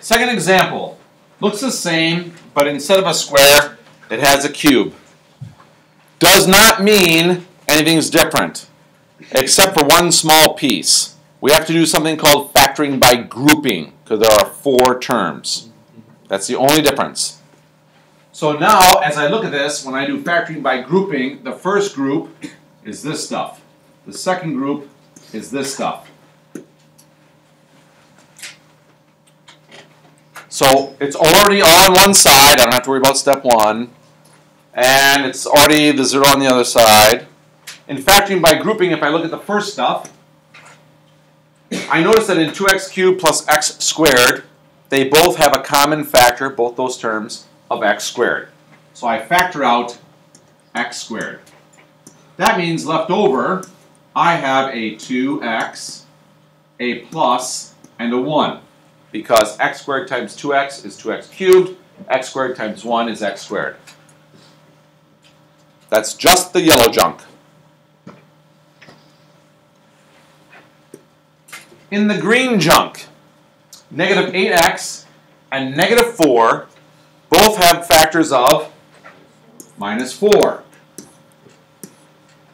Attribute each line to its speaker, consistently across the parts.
Speaker 1: Second example. Looks the same, but instead of a square, it has a cube. Does not mean anything's different, except for one small piece. We have to do something called factoring by grouping, because there are 4 terms. That's the only difference. So now, as I look at this, when I do factoring by grouping, the first group is this stuff. The second group is this stuff. So it's already on one side. I don't have to worry about step 1. And it's already the 0 on the other side. In factoring by grouping, if I look at the first stuff, I notice that in 2x cubed plus x squared, they both have a common factor, both those terms, of x squared. So I factor out x squared. That means left over, I have a 2x, a plus, and a 1. Because x squared times 2x is 2x cubed, x squared times 1 is x squared. That's just the yellow junk. In the green junk, negative 8x and negative 4 both have factors of minus 4.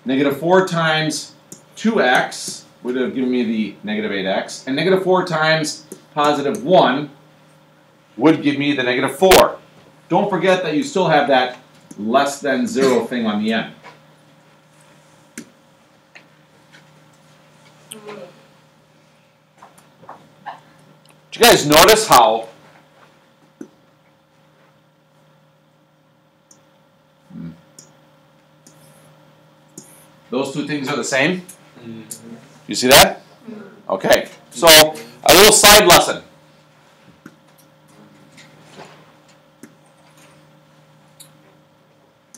Speaker 1: Negative 4 times 2x would have given me the negative 8x, and negative 4 times positive 1 would give me the negative 4. Don't forget that you still have that less than 0 thing on the end. Did you guys notice how those two things are the same? You see that? Okay, so a little side lesson.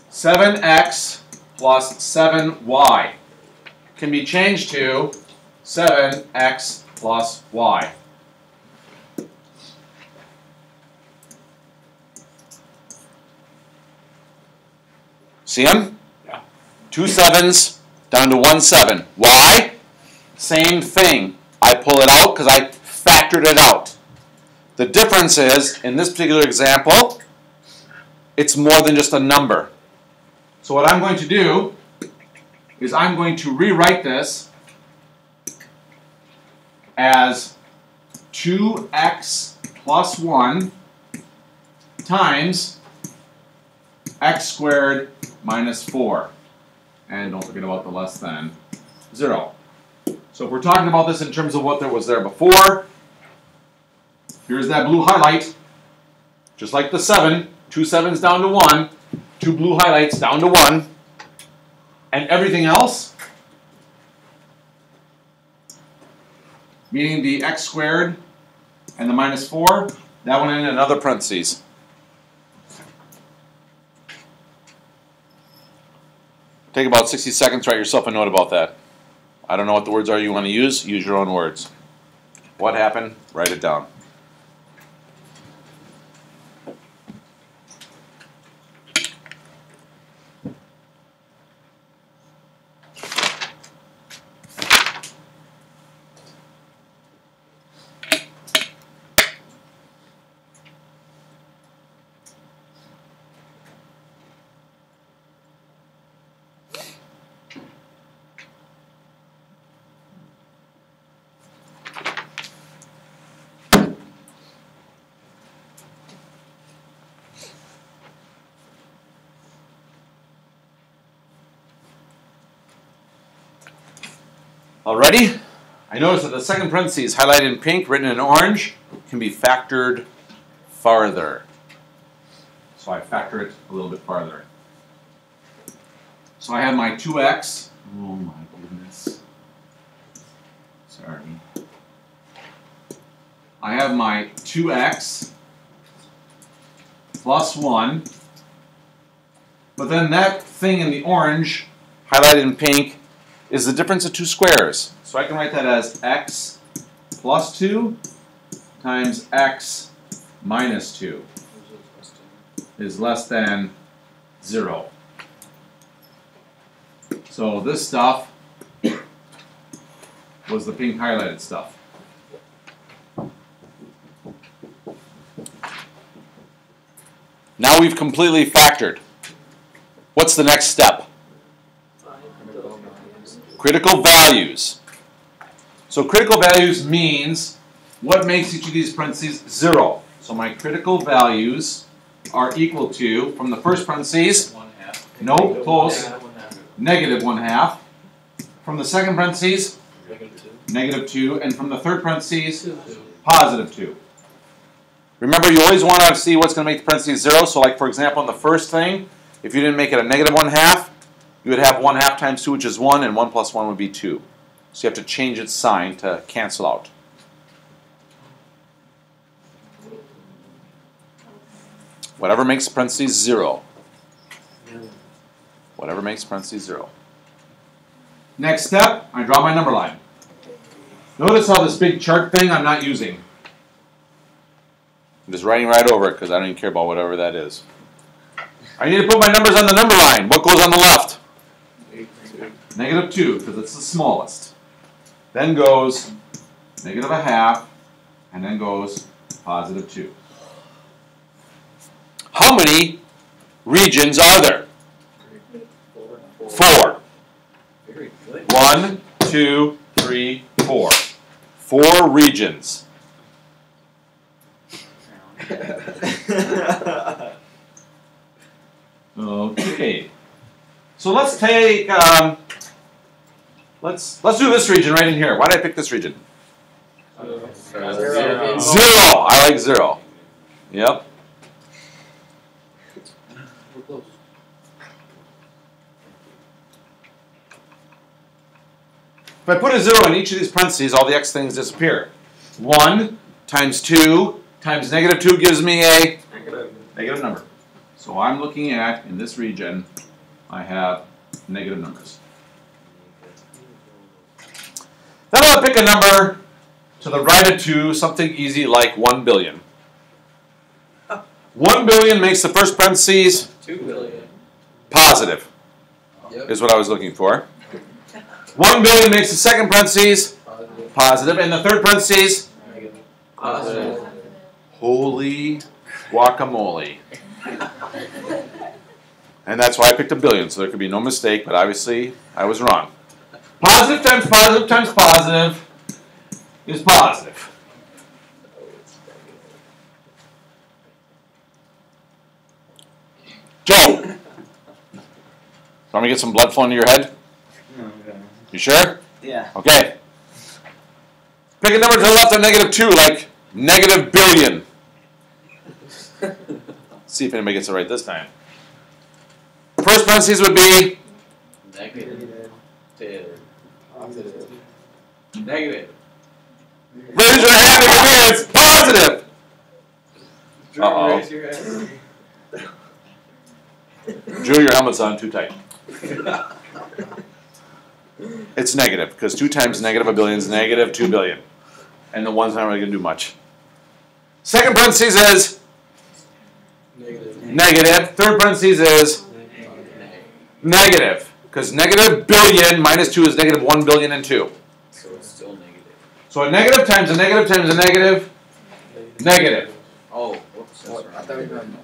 Speaker 1: (7x plus 7y) can be changed to 7x plus y. See them? Yeah. 2 7s down to 1 7. Why? Same thing. I pull it out because I factored it out. The difference is, in this particular example, it's more than just a number. So what I'm going to do is I'm going to rewrite this as 2x plus 1 times x squared minus 4. And don't forget about the less than 0. So if we're talking about this in terms of what was there before, here's that blue highlight. Just like the 7, 2 7s down to 1, 2 blue highlights down to 1. And everything else, meaning the x squared and the minus 4, that one in another parentheses. Take about 60 seconds, write yourself a note about that. I don't know what the words are you want to use your own words. What happened? Write it down. Alrighty? I notice that the second parentheses, highlighted in pink, written in orange, can be factored farther. So I factor it a little bit farther. So I have my 2x. Oh my goodness. Sorry. I have my 2x plus 1. But then that thing in the orange, highlighted in pink, is the difference of 2 squares. So I can write that as x plus 2 times x minus 2 is less than 0. So this stuff was the pink highlighted stuff. Now we've completely factored. What's the next step? Critical values. So critical values means what makes each of these parentheses 0. So my critical values are equal to, from the first parentheses, nope, close, negative 1/2. From the second parentheses, negative 2. And from the third parentheses, positive 2. Remember, you always want to see what's going to make the parentheses 0. So like, for example, in the first thing, if you didn't make it a negative 1/2, you would have 1/2 times 2, which is 1, and 1 plus 1 would be 2. So you have to change its sign to cancel out. Whatever makes parentheses 0. Whatever makes parentheses 0. Next step, I draw my number line. Notice how this big chart thing I'm not using. I'm just writing right over it because I don't even care about whatever that is. I need to put my numbers on the number line. What goes on the left? Negative 2, because it's the smallest. Then goes negative 1/2, and then goes positive 2. How many regions are there? 4. 1, 2, 3, 4. 4 regions. Okay. So let's take let's do this region right in here. Why did I pick this region? 0. I like 0. Yep. If I put a 0 in each of these parentheses, all the x things disappear. 1 times 2 times negative 2 gives me a negative number. So I'm looking at, in this region, I have negative numbers. Then I'll pick a number to the right of 2, something easy like 1 billion. 1 billion makes the first parentheses
Speaker 2: 2 billion.
Speaker 1: Positive, is what I was looking for. 1 billion makes the second parentheses positive, and the third parentheses
Speaker 2: Positive.
Speaker 1: Holy guacamole. And that's why I picked a billion, so there could be no mistake, but obviously I was wrong. Positive times positive times positive is positive. Joe, want me to get some blood flowing to your head? You sure?
Speaker 3: Yeah.
Speaker 1: Okay. Pick a number to the left of negative 2, like negative billion. See if anybody gets it right this time. First parentheses would be
Speaker 2: Negative. Positive. Negative.
Speaker 1: raise your hand if it is positive. Uh-oh.
Speaker 2: Raise your hand.
Speaker 1: Drew, your helmet's on too tight. It's negative, because 2 times negative a billion is negative 2 billion. And the 1's not really going to do much. Second parentheses is negative. Third parentheses is negative. Because negative billion minus 2 is negative 1 billion and 2.
Speaker 2: So it's still negative.
Speaker 1: So a negative times a negative times a negative, negative.
Speaker 2: Oh, whoops. That's right.
Speaker 3: I thought we were going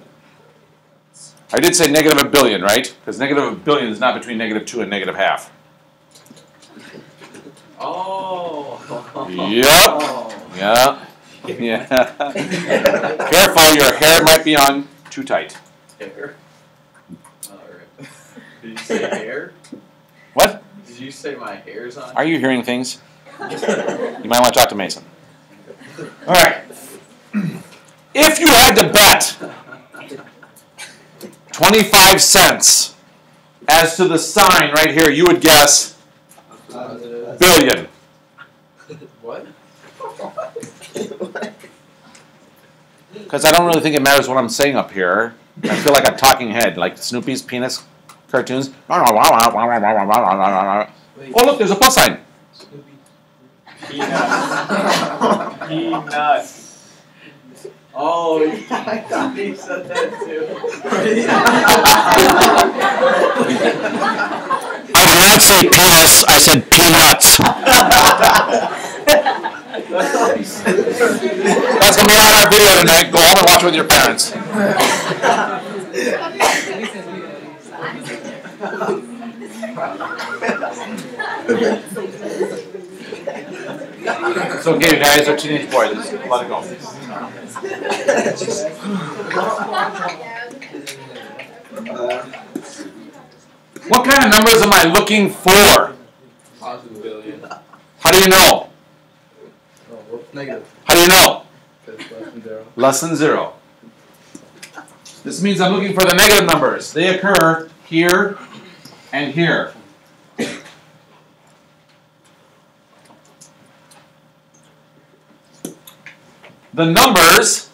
Speaker 1: I did say negative a billion, right? Because negative a billion is not between negative 2 and negative half.
Speaker 2: Oh.
Speaker 1: Yep. Yeah. Yeah. Careful, your hair might be on too tight.
Speaker 2: Hair. Alright. Did you say hair?
Speaker 1: What?
Speaker 2: Did you say my hair's on?
Speaker 1: Are you hearing things? You might want to talk to Mason. All right. If you had to bet 25 cents as to the sign right here, you would guess billion.
Speaker 2: What?
Speaker 1: Because I don't really think it matters what I'm saying up here. I feel like a talking head, like Snoopy's penis cartoons. Oh, look, there's a plus sign.
Speaker 2: Peanuts. Oh, I thought he said that too.
Speaker 4: I did not say penis, I said peanuts.
Speaker 1: That's going to be on our video tonight. Go home and watch it with your parents. It's okay, you guys are teenage boys. Just let it go. What kind of numbers am I looking for?
Speaker 2: Positive billion.
Speaker 1: How do you know?
Speaker 2: Negative.
Speaker 1: How do you know?
Speaker 2: Less than 0.
Speaker 1: Less than 0. This means I'm looking for the negative numbers. They occur here and here. The numbers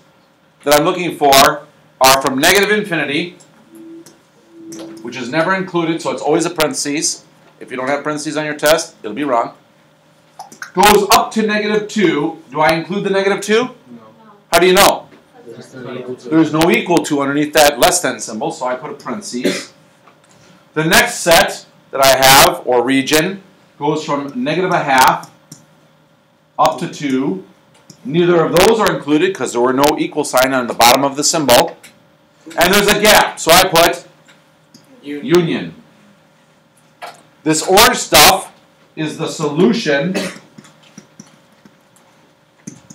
Speaker 1: that I'm looking for are from negative infinity, which is never included, so it's always a parentheses. If you don't have parentheses on your test, it'll be wrong. Goes up to negative 2. Do I include the negative 2?
Speaker 2: No.
Speaker 1: How do you know?
Speaker 2: There's
Speaker 1: There's no equal to underneath that less than symbol, so I put a parentheses. The next set that I have, or region, goes from negative 1/2 up to 2. Neither of those are included because there were no equal sign on the bottom of the symbol. And there's a gap, so I put union. This orange stuff is the solution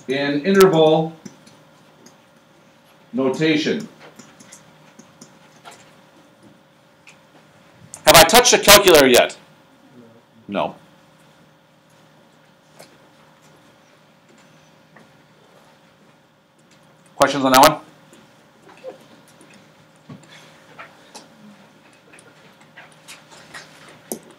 Speaker 1: in interval notation. Have I touched a calculator yet? No. Questions on that one?